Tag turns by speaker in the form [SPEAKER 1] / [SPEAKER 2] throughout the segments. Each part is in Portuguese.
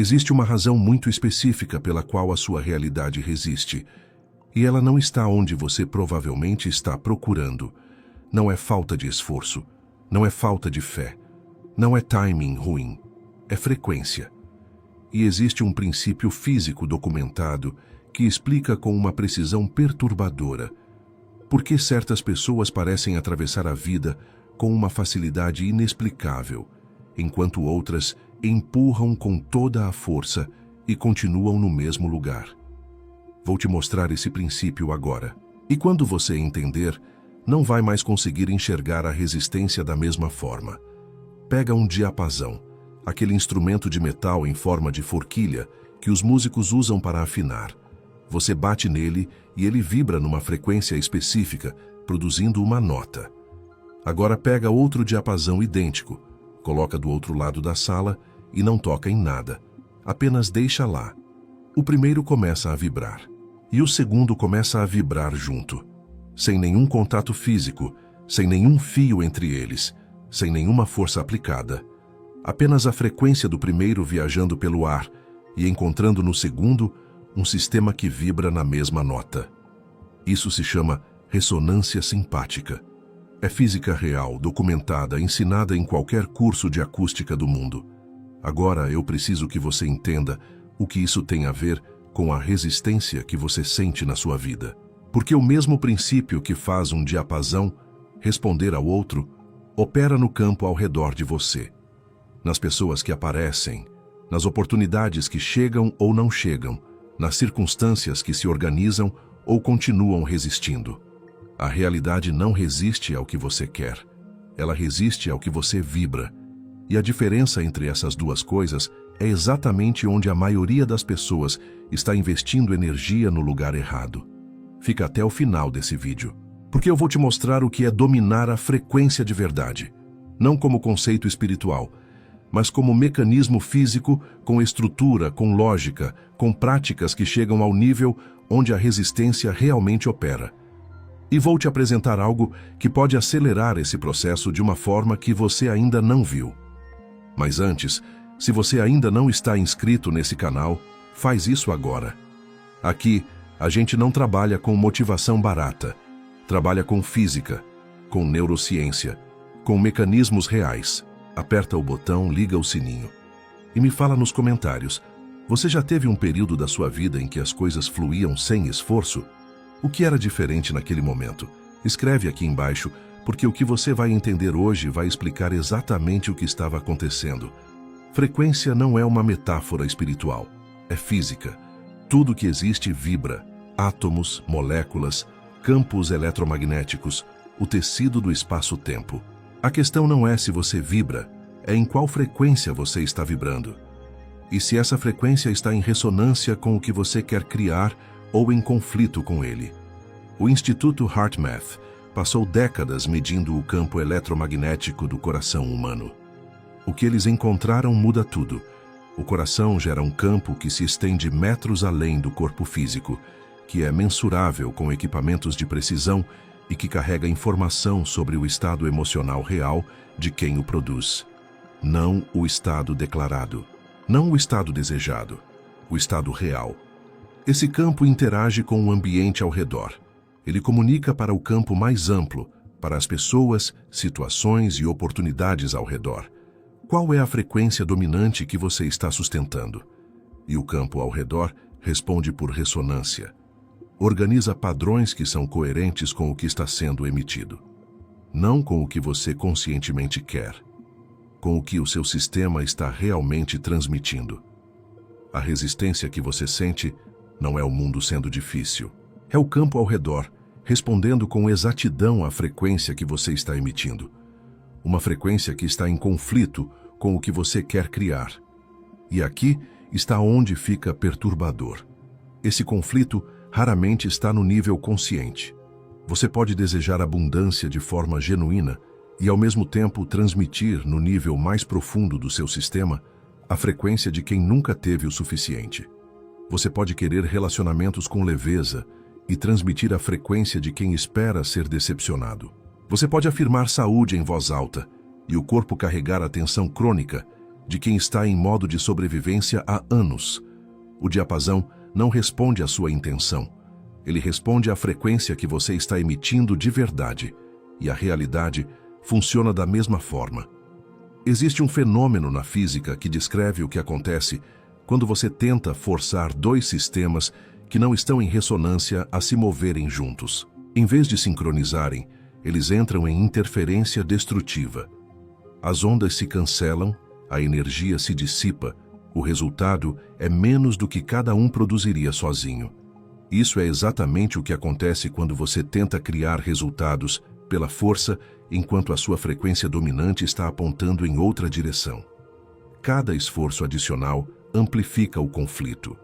[SPEAKER 1] Existe uma razão muito específica pela qual a sua realidade resiste, e ela não está onde você provavelmente está procurando. Não é falta de esforço, não é falta de fé, não é timing ruim, é frequência. E existe um princípio físico documentado que explica com uma precisão perturbadora por que certas pessoas parecem atravessar a vida com uma facilidade inexplicável, enquanto outras empurram com toda a força e continuam no mesmo lugar. Vou te mostrar esse princípio agora. E quando você entender, não vai mais conseguir enxergar a resistência da mesma forma. Pega um diapasão, aquele instrumento de metal em forma de forquilha que os músicos usam para afinar. Você bate nele e ele vibra numa frequência específica, produzindo uma nota. Agora pega outro diapasão idêntico, coloca do outro lado da sala e não toca em nada. Apenas deixa lá. O primeiro começa a vibrar e o segundo começa a vibrar junto, sem nenhum contato físico, sem nenhum fio entre eles, sem nenhuma força aplicada. Apenas a frequência do primeiro viajando pelo ar e encontrando no segundo um sistema que vibra na mesma nota. Isso se chama ressonância simpática. É física real, documentada, ensinada em qualquer curso de acústica do mundo. Agora eu preciso que você entenda o que isso tem a ver com a resistência que você sente na sua vida. Porque o mesmo princípio que faz um diapasão responder ao outro opera no campo ao redor de você, nas pessoas que aparecem, nas oportunidades que chegam ou não chegam, nas circunstâncias que se organizam ou continuam resistindo. A realidade não resiste ao que você quer, ela resiste ao que você vibra. E a diferença entre essas duas coisas é exatamente onde a maioria das pessoas está investindo energia no lugar errado. Fica até o final desse vídeo, porque eu vou te mostrar o que é dominar a frequência de verdade, não como conceito espiritual, mas como mecanismo físico, com estrutura, com lógica, com práticas que chegam ao nível onde a resistência realmente opera. E vou te apresentar algo que pode acelerar esse processo de uma forma que você ainda não viu. Mas antes, se você ainda não está inscrito nesse canal, faz isso agora. Aqui, a gente não trabalha com motivação barata, trabalha com física, com neurociência, com mecanismos reais. Aperta o botão, liga o sininho. E me fala nos comentários, você já teve um período da sua vida em que as coisas fluíam sem esforço? O que era diferente naquele momento? Escreve aqui embaixo, porque o que você vai entender hoje vai explicar exatamente o que estava acontecendo. Frequência não é uma metáfora espiritual, é física. Tudo que existe vibra. Átomos, moléculas, campos eletromagnéticos, o tecido do espaço-tempo. A questão não é se você vibra, é em qual frequência você está vibrando. E se essa frequência está em ressonância com o que você quer criar ou em conflito com ele. O Instituto HeartMath passou décadas medindo o campo eletromagnético do coração humano. O que eles encontraram muda tudo. O coração gera um campo que se estende metros além do corpo físico, que é mensurável com equipamentos de precisão e que carrega informação sobre o estado emocional real de quem o produz. Não o estado declarado, não o estado desejado, o estado real. Esse campo interage com o ambiente ao redor. Ele comunica para o campo mais amplo, para as pessoas, situações e oportunidades ao redor. Qual é a frequência dominante que você está sustentando? E o campo ao redor responde por ressonância. Organiza padrões que são coerentes com o que está sendo emitido. Não com o que você conscientemente quer, com o que o seu sistema está realmente transmitindo. A resistência que você sente não é o mundo sendo difícil. É o campo ao redor, respondendo com exatidão à frequência que você está emitindo. Uma frequência que está em conflito com o que você quer criar. E aqui está onde fica perturbador. Esse conflito raramente está no nível consciente. Você pode desejar abundância de forma genuína e, ao mesmo tempo, transmitir no nível mais profundo do seu sistema a frequência de quem nunca teve o suficiente. Você pode querer relacionamentos com leveza e transmitir a frequência de quem espera ser decepcionado. Você pode afirmar saúde em voz alta e o corpo carregar a tensão crônica de quem está em modo de sobrevivência há anos. O diapasão não responde à sua intenção. Ele responde à frequência que você está emitindo de verdade. E a realidade funciona da mesma forma. Existe um fenômeno na física que descreve o que acontece quando você tenta forçar dois sistemas que não estão em ressonância a se moverem juntos. Em vez de sincronizarem, eles entram em interferência destrutiva. As ondas se cancelam, a energia se dissipa, o resultado é menos do que cada um produziria sozinho. Isso é exatamente o que acontece quando você tenta criar resultados pela força, enquanto a sua frequência dominante está apontando em outra direção. Cada esforço adicional amplifica o conflito.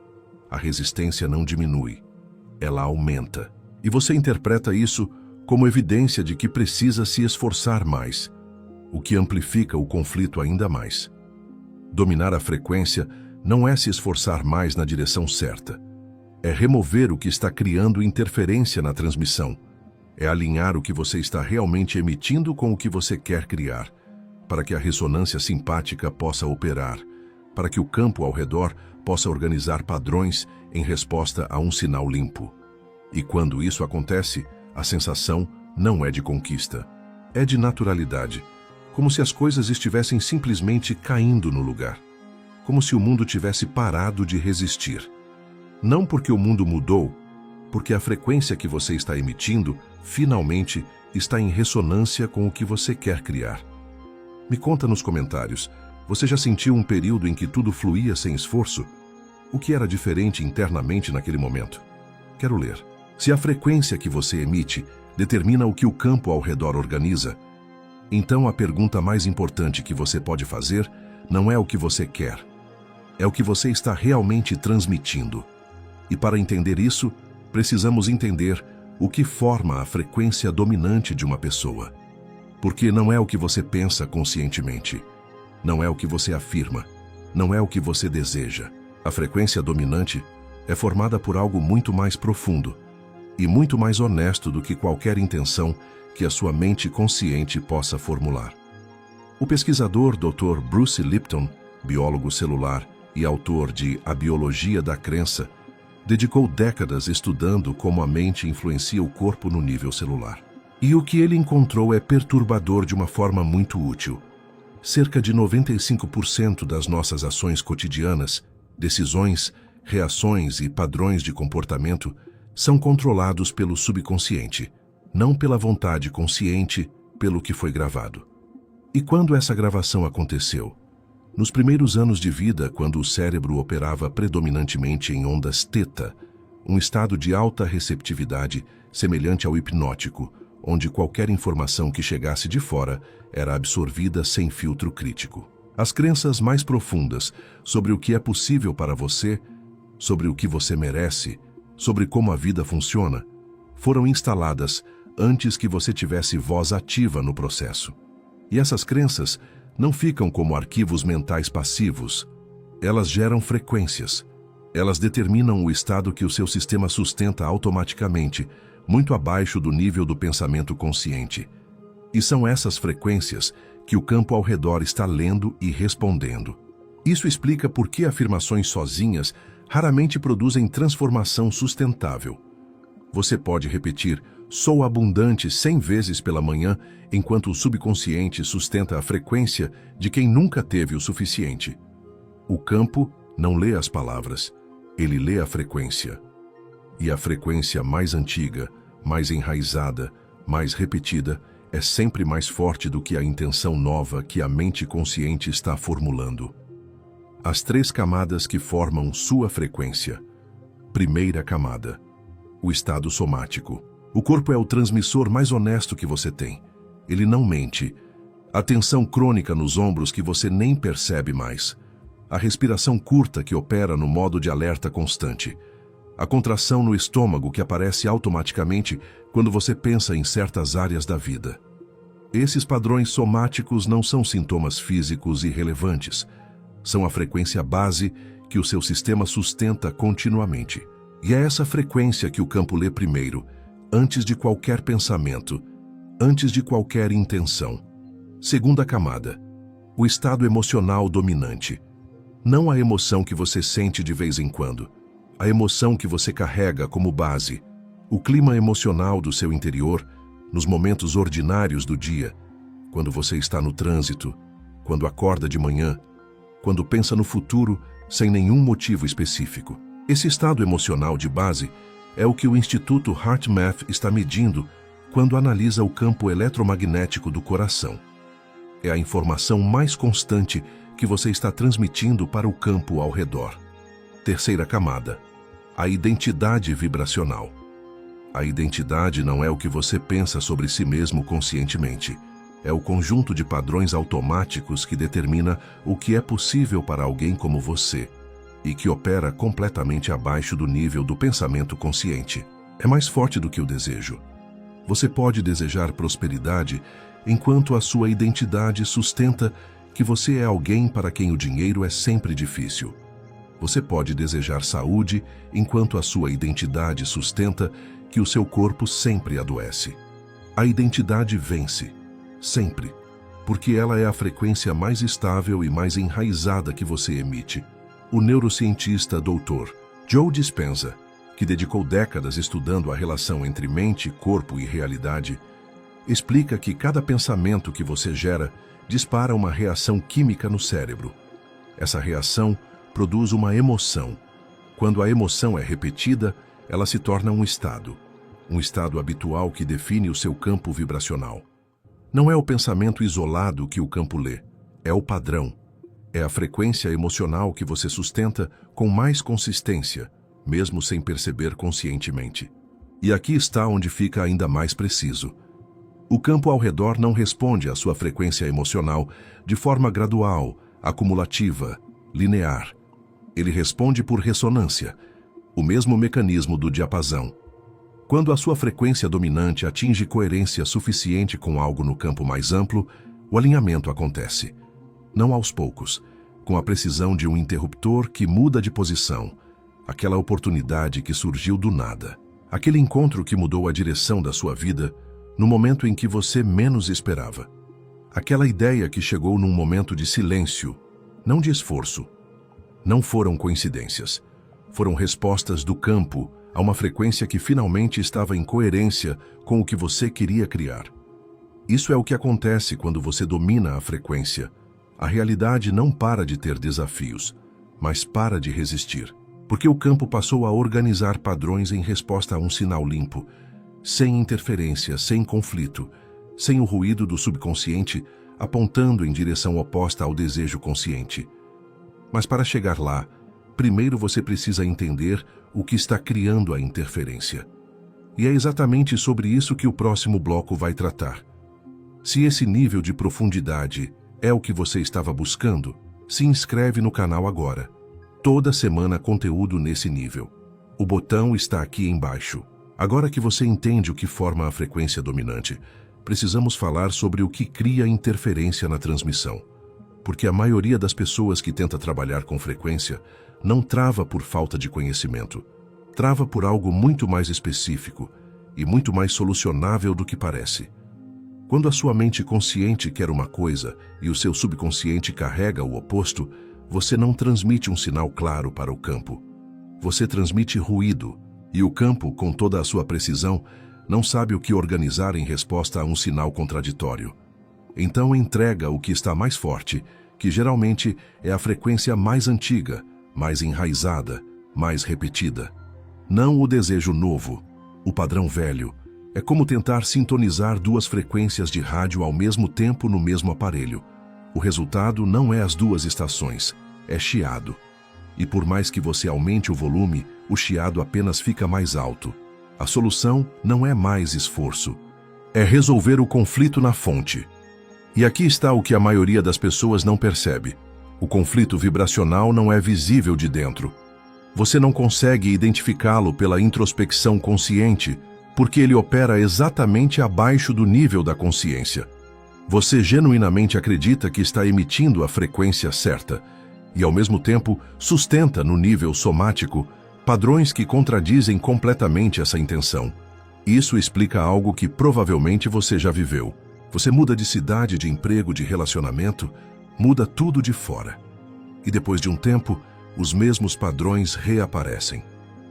[SPEAKER 1] A resistência não diminui, ela aumenta. E você interpreta isso como evidência de que precisa se esforçar mais, o que amplifica o conflito ainda mais. Dominar a frequência não é se esforçar mais na direção certa. É remover o que está criando interferência na transmissão. É alinhar o que você está realmente emitindo com o que você quer criar, para que a ressonância simpática possa operar, para que o campo ao redor possa organizar padrões em resposta a um sinal limpo. E quando isso acontece, a sensação não é de conquista, é de naturalidade, como se as coisas estivessem simplesmente caindo no lugar, como se o mundo tivesse parado de resistir. Não porque o mundo mudou, porque a frequência que você está emitindo, finalmente, está em ressonância com o que você quer criar. Me conta nos comentários, você já sentiu um período em que tudo fluía sem esforço? O que era diferente internamente naquele momento? Quero ler. Se a frequência que você emite determina o que o campo ao redor organiza, então a pergunta mais importante que você pode fazer não é o que você quer, é o que você está realmente transmitindo. E para entender isso, precisamos entender o que forma a frequência dominante de uma pessoa. Porque não é o que você pensa conscientemente, não é o que você afirma, não é o que você deseja. A frequência dominante é formada por algo muito mais profundo e muito mais honesto do que qualquer intenção que a sua mente consciente possa formular. O pesquisador Dr. Bruce Lipton, biólogo celular e autor de A Biologia da Crença, dedicou décadas estudando como a mente influencia o corpo no nível celular. E o que ele encontrou é perturbador de uma forma muito útil. Cerca de 95% das nossas ações cotidianas, decisões, reações e padrões de comportamento são controlados pelo subconsciente, não pela vontade consciente, pelo que foi gravado. E quando essa gravação aconteceu? Nos primeiros anos de vida, quando o cérebro operava predominantemente em ondas θ, um estado de alta receptividade semelhante ao hipnótico, onde qualquer informação que chegasse de fora era absorvida sem filtro crítico. As crenças mais profundas sobre o que é possível para você, sobre o que você merece, sobre como a vida funciona, foram instaladas antes que você tivesse voz ativa no processo. E essas crenças não ficam como arquivos mentais passivos. Elas geram frequências. Elas determinam o estado que o seu sistema sustenta automaticamente, muito abaixo do nível do pensamento consciente. E são essas frequências que o campo ao redor está lendo e respondendo. Isso explica por que afirmações sozinhas raramente produzem transformação sustentável. Você pode repetir "sou abundante" 100 vezes pela manhã, enquanto o subconsciente sustenta a frequência de quem nunca teve o suficiente. O campo não lê as palavras, ele lê a frequência. E a frequência mais antiga, mais enraizada, mais repetida, é sempre mais forte do que a intenção nova que a mente consciente está formulando. As 3 camadas que formam sua frequência. Primeira camada: o estado somático. O corpo é o transmissor mais honesto que você tem. Ele não mente. A tensão crônica nos ombros que você nem percebe mais. A respiração curta que opera no modo de alerta constante. A contração no estômago que aparece automaticamente quando você pensa em certas áreas da vida. Esses padrões somáticos não são sintomas físicos irrelevantes. São a frequência base que o seu sistema sustenta continuamente. E é essa frequência que o campo lê primeiro, antes de qualquer pensamento, antes de qualquer intenção. Segunda camada: O estado emocional dominante. Não a emoção que você sente de vez em quando. A emoção que você carrega como base. O clima emocional do seu interior, nos momentos ordinários do dia, quando você está no trânsito, quando acorda de manhã, quando pensa no futuro sem nenhum motivo específico. Esse estado emocional de base é o que o Instituto HeartMath está medindo quando analisa o campo eletromagnético do coração. É a informação mais constante que você está transmitindo para o campo ao redor. Terceira camada, a identidade vibracional. A identidade não é o que você pensa sobre si mesmo conscientemente. É o conjunto de padrões automáticos que determina o que é possível para alguém como você e que opera completamente abaixo do nível do pensamento consciente. É mais forte do que o desejo. Você pode desejar prosperidade enquanto a sua identidade sustenta que você é alguém para quem o dinheiro é sempre difícil. Você pode desejar saúde enquanto a sua identidade sustenta que o seu corpo sempre adoece. A identidade vence, sempre, porque ela é a frequência mais estável e mais enraizada que você emite. O neurocientista Dr. Joe Dispenza, que dedicou décadas estudando a relação entre mente, corpo e realidade, explica que cada pensamento que você gera dispara uma reação química no cérebro. Essa reação produz uma emoção. Quando a emoção é repetida, ela se torna um estado habitual que define o seu campo vibracional. Não é o pensamento isolado que o campo lê, é o padrão. É a frequência emocional que você sustenta com mais consistência, mesmo sem perceber conscientemente. E aqui está onde fica ainda mais preciso. O campo ao redor não responde à sua frequência emocional de forma gradual, acumulativa, linear. Ele responde por ressonância, o mesmo mecanismo do diapasão. Quando a sua frequência dominante atinge coerência suficiente com algo no campo mais amplo, o alinhamento acontece. Não aos poucos, com a precisão de um interruptor que muda de posição, aquela oportunidade que surgiu do nada, aquele encontro que mudou a direção da sua vida no momento em que você menos esperava. Aquela ideia que chegou num momento de silêncio, não de esforço. Não foram coincidências. Foram respostas do campo a uma frequência que finalmente estava em coerência com o que você queria criar. Isso é o que acontece quando você domina a frequência. A realidade não para de ter desafios, mas para de resistir. Porque o campo passou a organizar padrões em resposta a um sinal limpo, sem interferência, sem conflito, sem o ruído do subconsciente apontando em direção oposta ao desejo consciente. Mas para chegar lá, primeiro você precisa entender o que está criando a interferência. E é exatamente sobre isso que o próximo bloco vai tratar. Se esse nível de profundidade é o que você estava buscando, se inscreve no canal agora. Toda semana conteúdo nesse nível. O botão está aqui embaixo. Agora que você entende o que forma a frequência dominante, precisamos falar sobre o que cria interferência na transmissão. Porque a maioria das pessoas que tenta trabalhar com frequência não trava por falta de conhecimento. Trava por algo muito mais específico e muito mais solucionável do que parece. Quando a sua mente consciente quer uma coisa e o seu subconsciente carrega o oposto, você não transmite um sinal claro para o campo. Você transmite ruído, e o campo, com toda a sua precisão, não sabe o que organizar em resposta a um sinal contraditório. Então entrega o que está mais forte, que geralmente é a frequência mais antiga, mais enraizada, mais repetida. Não o desejo novo, o padrão velho. É como tentar sintonizar duas frequências de rádio ao mesmo tempo no mesmo aparelho. O resultado não é as duas estações, é chiado. E por mais que você aumente o volume, o chiado apenas fica mais alto. A solução não é mais esforço, é resolver o conflito na fonte. E aqui está o que a maioria das pessoas não percebe. O conflito vibracional não é visível de dentro. Você não consegue identificá-lo pela introspecção consciente, porque ele opera exatamente abaixo do nível da consciência. Você genuinamente acredita que está emitindo a frequência certa, e ao mesmo tempo sustenta no nível somático padrões que contradizem completamente essa intenção. Isso explica algo que provavelmente você já viveu. Você muda de cidade, de emprego, de relacionamento, Muda tudo de fora. E depois de um tempo, os mesmos padrões reaparecem.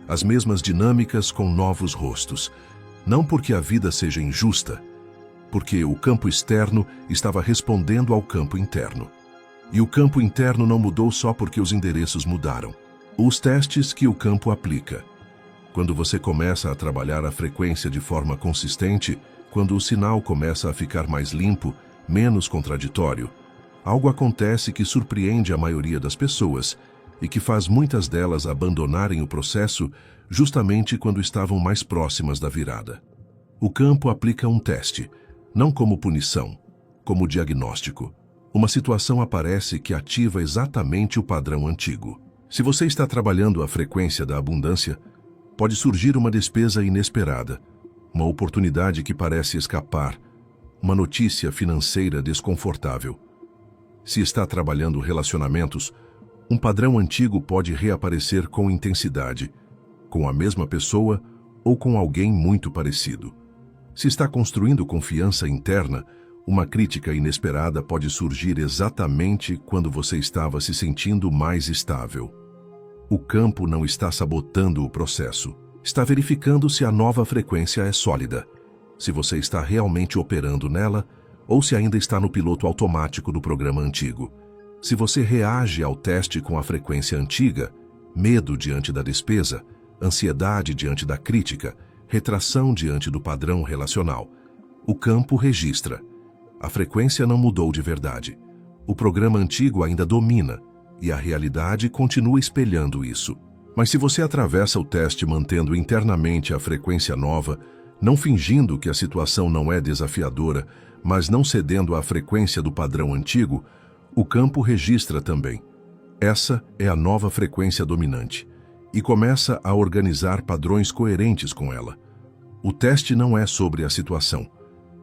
[SPEAKER 1] As mesmas dinâmicas com novos rostos. Não porque a vida seja injusta, porque o campo externo estava respondendo ao campo interno. E o campo interno não mudou só porque os endereços mudaram. Os testes que o campo aplica. Quando você começa a trabalhar a frequência de forma consistente, quando o sinal começa a ficar mais limpo, menos contraditório, algo acontece que surpreende a maioria das pessoas e que faz muitas delas abandonarem o processo justamente quando estavam mais próximas da virada. O campo aplica um teste, não como punição, como diagnóstico. Uma situação aparece que ativa exatamente o padrão antigo. Se você está trabalhando a frequência da abundância, pode surgir uma despesa inesperada, uma oportunidade que parece escapar, uma notícia financeira desconfortável. Se está trabalhando relacionamentos, um padrão antigo pode reaparecer com intensidade, com a mesma pessoa ou com alguém muito parecido. Se está construindo confiança interna, uma crítica inesperada pode surgir exatamente quando você estava se sentindo mais estável. O campo não está sabotando o processo. Está verificando se a nova frequência é sólida, se você está realmente operando nela ou se ainda está no piloto automático do programa antigo. Se você reage ao teste com a frequência antiga, medo diante da despesa, ansiedade diante da crítica, retração diante do padrão relacional, o campo registra. A frequência não mudou de verdade. O programa antigo ainda domina e a realidade continua espelhando isso. Mas se você atravessa o teste mantendo internamente a frequência nova, não fingindo que a situação não é desafiadora, mas não cedendo à frequência do padrão antigo, o campo registra também. Essa é a nova frequência dominante e começa a organizar padrões coerentes com ela. O teste não é sobre a situação,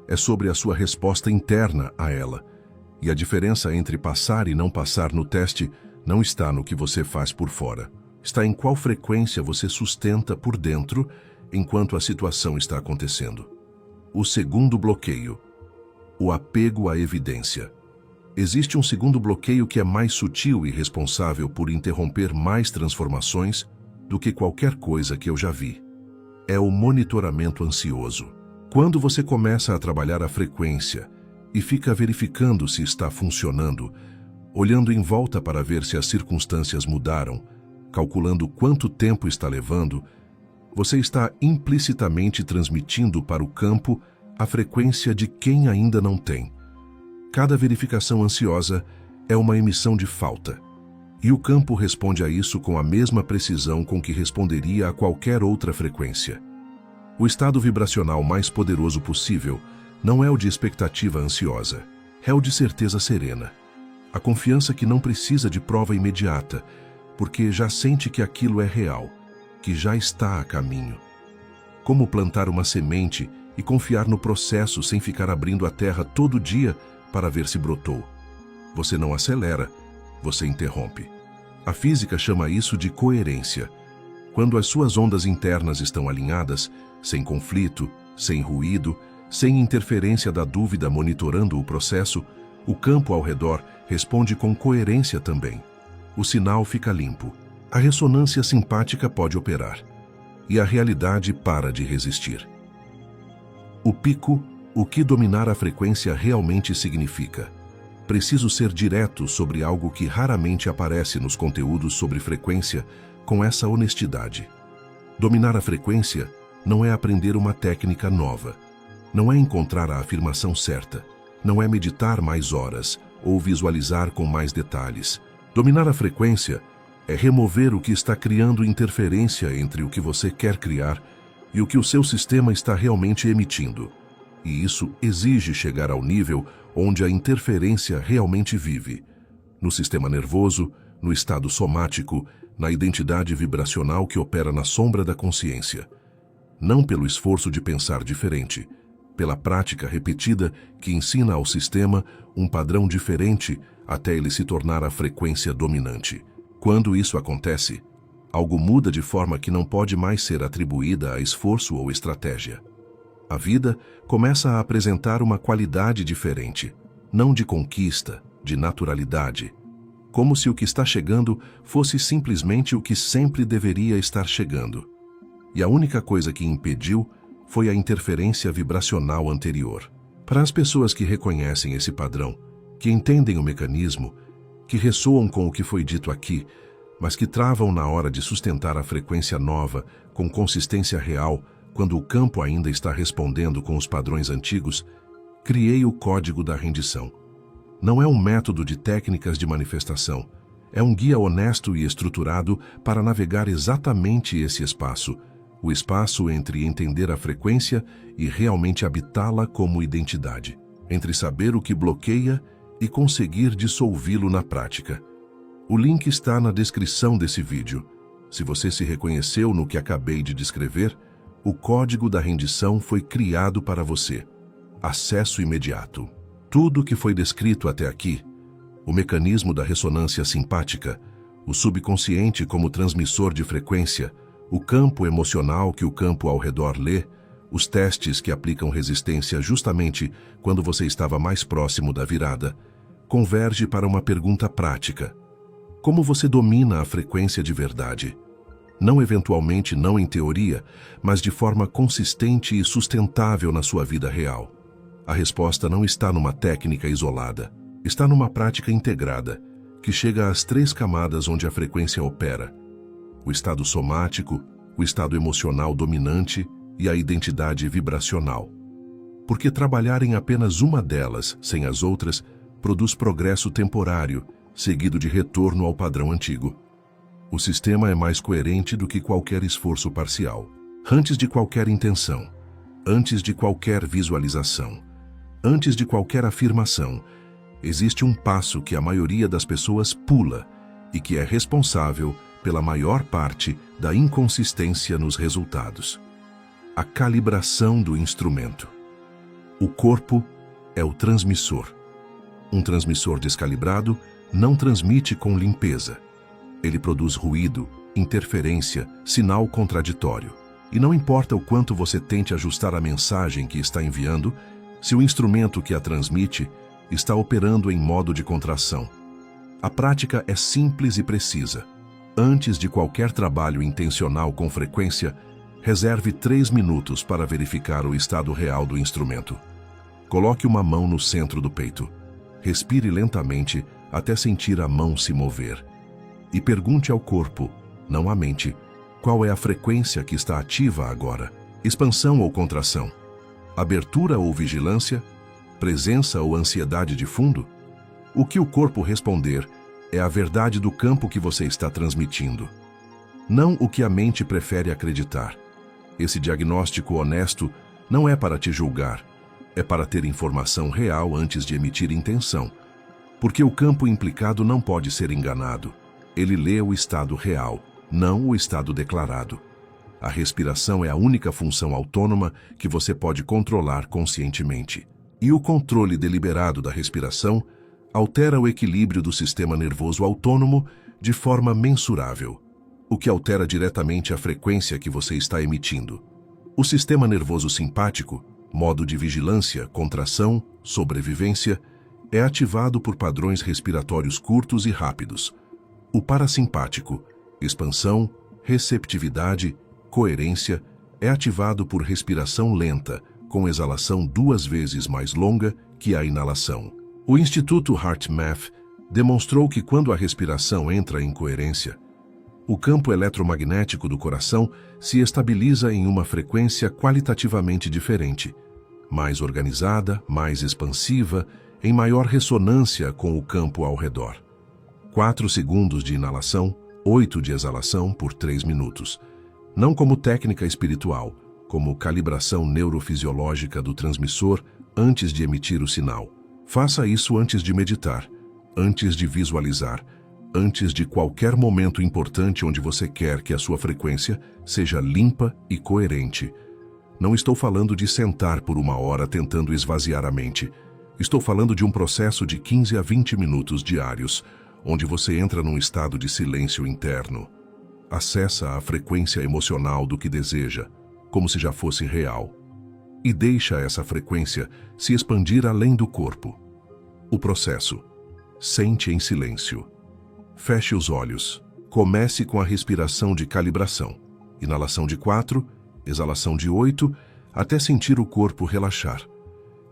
[SPEAKER 1] é sobre a sua resposta interna a ela. E a diferença entre passar e não passar no teste não está no que você faz por fora. Está em qual frequência você sustenta por dentro enquanto a situação está acontecendo. O segundo bloqueio. O apego à evidência. Existe um segundo bloqueio que é mais sutil e responsável por interromper mais transformações do que qualquer coisa que eu já vi. É o monitoramento ansioso. Quando você começa a trabalhar a frequência e fica verificando se está funcionando, olhando em volta para ver se as circunstâncias mudaram, calculando quanto tempo está levando, você está implicitamente transmitindo para o campo a frequência de quem ainda não tem. Cada verificação ansiosa é uma emissão de falta, e o campo responde a isso com a mesma precisão com que responderia a qualquer outra frequência. O estado vibracional mais poderoso possível não é o de expectativa ansiosa, é o de certeza serena. A confiança que não precisa de prova imediata, porque já sente que aquilo é real, que já está a caminho. Como plantar uma semente e confiar no processo sem ficar abrindo a terra todo dia para ver se brotou. Você não acelera, você interrompe. A física chama isso de coerência. Quando as suas ondas internas estão alinhadas, sem conflito, sem ruído, sem interferência da dúvida monitorando o processo, o campo ao redor responde com coerência também. O sinal fica limpo, a ressonância simpática pode operar, e a realidade para de resistir. O pico, o que dominar a frequência realmente significa. Preciso ser direto sobre algo que raramente aparece nos conteúdos sobre frequência com essa honestidade. Dominar a frequência não é aprender uma técnica nova, não é encontrar a afirmação certa, não é meditar mais horas ou visualizar com mais detalhes. Dominar a frequência é remover o que está criando interferência entre o que você quer criar e o que o seu sistema está realmente emitindo. E isso exige chegar ao nível onde a interferência realmente vive. No sistema nervoso, no estado somático, na identidade vibracional que opera na sombra da consciência. Não pelo esforço de pensar diferente, pela prática repetida que ensina ao sistema um padrão diferente até ele se tornar a frequência dominante. Quando isso acontece, algo muda de forma que não pode mais ser atribuída a esforço ou estratégia. A vida começa a apresentar uma qualidade diferente, não de conquista, de naturalidade, como se o que está chegando fosse simplesmente o que sempre deveria estar chegando. E a única coisa que impediu foi a interferência vibracional anterior. Para as pessoas que reconhecem esse padrão, que entendem o mecanismo, que ressoam com o que foi dito aqui, mas que travam na hora de sustentar a frequência nova com consistência real, quando o campo ainda está respondendo com os padrões antigos, criei o código da rendição. Não é um método de técnicas de manifestação, é um guia honesto e estruturado para navegar exatamente esse espaço, o espaço entre entender a frequência e realmente habitá-la como identidade, entre saber o que bloqueia e conseguir dissolvi-lo na prática. O link está na descrição desse vídeo. Se você se reconheceu no que acabei de descrever, o código da rendição foi criado para você. Acesso imediato. Tudo o que foi descrito até aqui, o mecanismo da ressonância simpática, o subconsciente como transmissor de frequência, o campo emocional que o campo ao redor lê, os testes que aplicam resistência justamente quando você estava mais próximo da virada, converge para uma pergunta prática. Como você domina a frequência de verdade? Não eventualmente, não em teoria, mas de forma consistente e sustentável na sua vida real. A resposta não está numa técnica isolada, está numa prática integrada, que chega às 3 camadas onde a frequência opera: o estado somático, o estado emocional dominante e a identidade vibracional. Porque trabalhar em apenas uma delas, sem as outras, produz progresso temporário, seguido de retorno ao padrão antigo. O sistema é mais coerente do que qualquer esforço parcial. Antes de qualquer intenção, antes de qualquer visualização, antes de qualquer afirmação, existe um passo que a maioria das pessoas pula e que é responsável pela maior parte da inconsistência nos resultados. A calibração do instrumento. O corpo é o transmissor. Um transmissor descalibrado não transmite com limpeza. Ele produz ruído, interferência, sinal contraditório. E não importa o quanto você tente ajustar a mensagem que está enviando, se o instrumento que a transmite está operando em modo de contração. A prática é simples e precisa. Antes de qualquer trabalho intencional com frequência, reserve 3 minutos para verificar o estado real do instrumento. Coloque uma mão no centro do peito. Respire lentamente até sentir a mão se mover. E pergunte ao corpo, não à mente, qual é a frequência que está ativa agora: expansão ou contração? Abertura ou vigilância? Presença ou ansiedade de fundo? O que o corpo responder é a verdade do campo que você está transmitindo, não o que a mente prefere acreditar. Esse diagnóstico honesto não é para te julgar, é para ter informação real antes de emitir intenção, porque o campo implicado não pode ser enganado. Ele lê o estado real, não o estado declarado. A respiração é a única função autônoma que você pode controlar conscientemente. E o controle deliberado da respiração altera o equilíbrio do sistema nervoso autônomo de forma mensurável, o que altera diretamente a frequência que você está emitindo. O sistema nervoso simpático, modo de vigilância, contração, sobrevivência, é ativado por padrões respiratórios curtos e rápidos. O parasimpático, expansão, receptividade, coerência, é ativado por respiração lenta, com exalação 2 vezes mais longa que a inalação. O Instituto HeartMath demonstrou que quando a respiração entra em coerência, o campo eletromagnético do coração se estabiliza em uma frequência qualitativamente diferente, mais organizada, mais expansiva, em maior ressonância com o campo ao redor. 4 segundos de inalação, 8 de exalação por 3 minutos. Não como técnica espiritual, como calibração neurofisiológica do transmissor antes de emitir o sinal. Faça isso antes de meditar, antes de visualizar, antes de qualquer momento importante onde você quer que a sua frequência seja limpa e coerente. Não estou falando de sentar por 1 hora tentando esvaziar a mente. Estou falando de um processo de 15 a 20 minutos diários, onde você entra num estado de silêncio interno. Acessa a frequência emocional do que deseja, como se já fosse real, e deixa essa frequência se expandir além do corpo. O processo. Sente em silêncio. Feche os olhos. Comece com a respiração de calibração. Inalação de 4, exalação de 8, até sentir o corpo relaxar.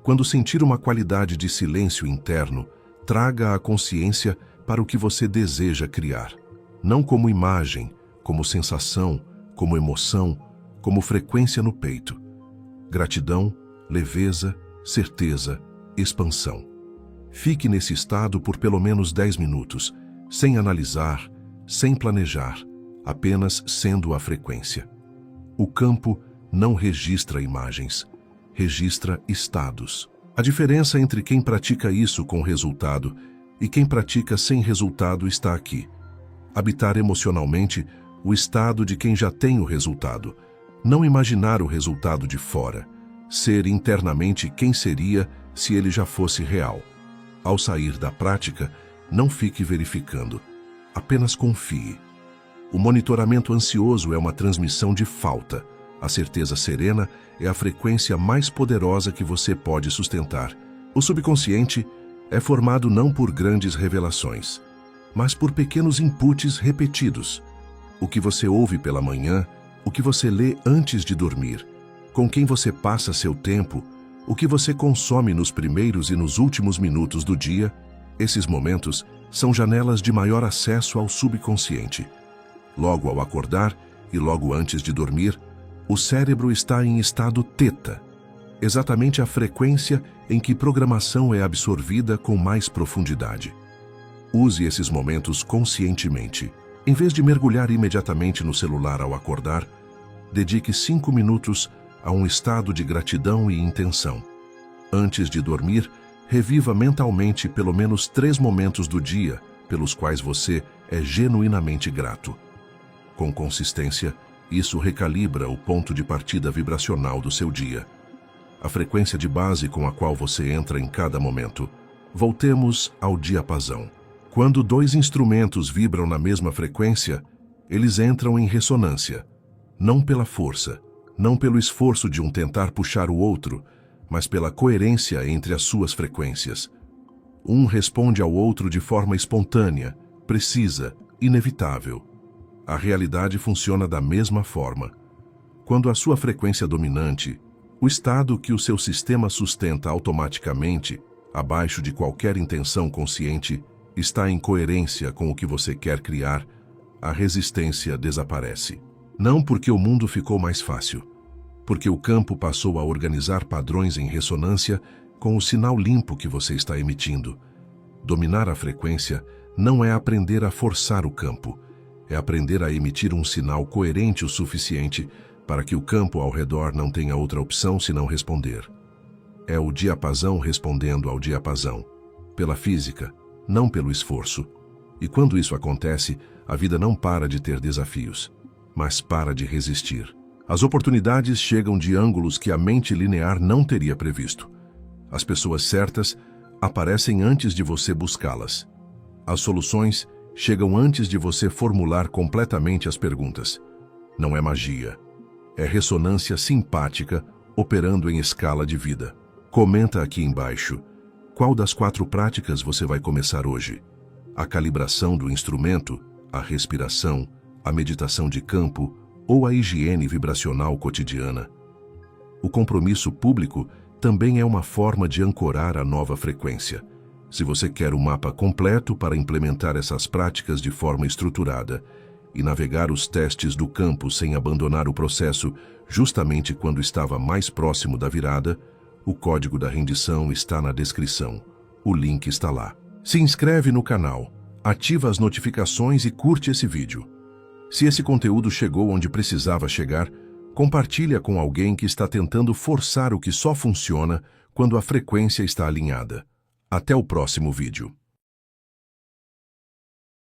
[SPEAKER 1] Quando sentir uma qualidade de silêncio interno, traga a consciência para o que você deseja criar. Não como imagem, como sensação, como emoção, como frequência no peito. Gratidão, leveza, certeza, expansão. Fique nesse estado por pelo menos 10 minutos, sem analisar, sem planejar, apenas sendo a frequência. O campo não registra imagens, registra estados. A diferença entre quem pratica isso com resultado e quem pratica sem resultado está aqui. Habitar emocionalmente o estado de quem já tem o resultado, não imaginar o resultado de fora, ser internamente quem seria se ele já fosse real. Ao sair da prática, não fique verificando, apenas confie. O monitoramento ansioso é uma transmissão de falta. A certeza serena é a frequência mais poderosa que você pode sustentar. O subconsciente é formado não por grandes revelações, mas por pequenos inputs repetidos. O que você ouve pela manhã, o que você lê antes de dormir, com quem você passa seu tempo, o que você consome nos primeiros e nos últimos minutos do dia, esses momentos são janelas de maior acesso ao subconsciente. Logo ao acordar e logo antes de dormir, o cérebro está em estado teta, exatamente a frequência em que programação é absorvida com mais profundidade. Use esses momentos conscientemente. Em vez de mergulhar imediatamente no celular ao acordar, dedique 5 minutos a um estado de gratidão e intenção. Antes de dormir, reviva mentalmente pelo menos 3 momentos do dia pelos quais você é genuinamente grato. Com consistência, isso recalibra o ponto de partida vibracional do seu dia, a frequência de base com a qual você entra em cada momento. Voltemos ao diapasão. Quando 2 instrumentos vibram na mesma frequência, eles entram em ressonância, não pela força, não pelo esforço de um tentar puxar o outro, mas pela coerência entre as suas frequências. Um responde ao outro de forma espontânea, precisa, inevitável. A realidade funciona da mesma forma. Quando a sua frequência dominante, o estado que o seu sistema sustenta automaticamente, abaixo de qualquer intenção consciente, está em coerência com o que você quer criar, a resistência desaparece. Não porque o mundo ficou mais fácil, porque o campo passou a organizar padrões em ressonância com o sinal limpo que você está emitindo. Dominar a frequência não é aprender a forçar o campo, é aprender a emitir um sinal coerente o suficiente para que o campo ao redor não tenha outra opção senão responder. É o diapasão respondendo ao diapasão, pela física, não pelo esforço. E quando isso acontece, a vida não para de ter desafios, mas para de resistir. As oportunidades chegam de ângulos que a mente linear não teria previsto. As pessoas certas aparecem antes de você buscá-las. As soluções chegam antes de você formular completamente as perguntas. Não é magia. É ressonância simpática operando em escala de vida. Comenta aqui embaixo. Qual das 4 práticas você vai começar hoje? A calibração do instrumento, a respiração, a meditação de campo ou a higiene vibracional cotidiana? O compromisso público também é uma forma de ancorar a nova frequência. Se você quer o mapa completo para implementar essas práticas de forma estruturada e navegar os testes do campo sem abandonar o processo justamente quando estava mais próximo da virada, o código da rendição está na descrição. O link está lá. Se inscreve no canal, ativa as notificações e curte esse vídeo. Se esse conteúdo chegou onde precisava chegar, compartilha com alguém que está tentando forçar o que só funciona quando a frequência está alinhada. Até o próximo vídeo.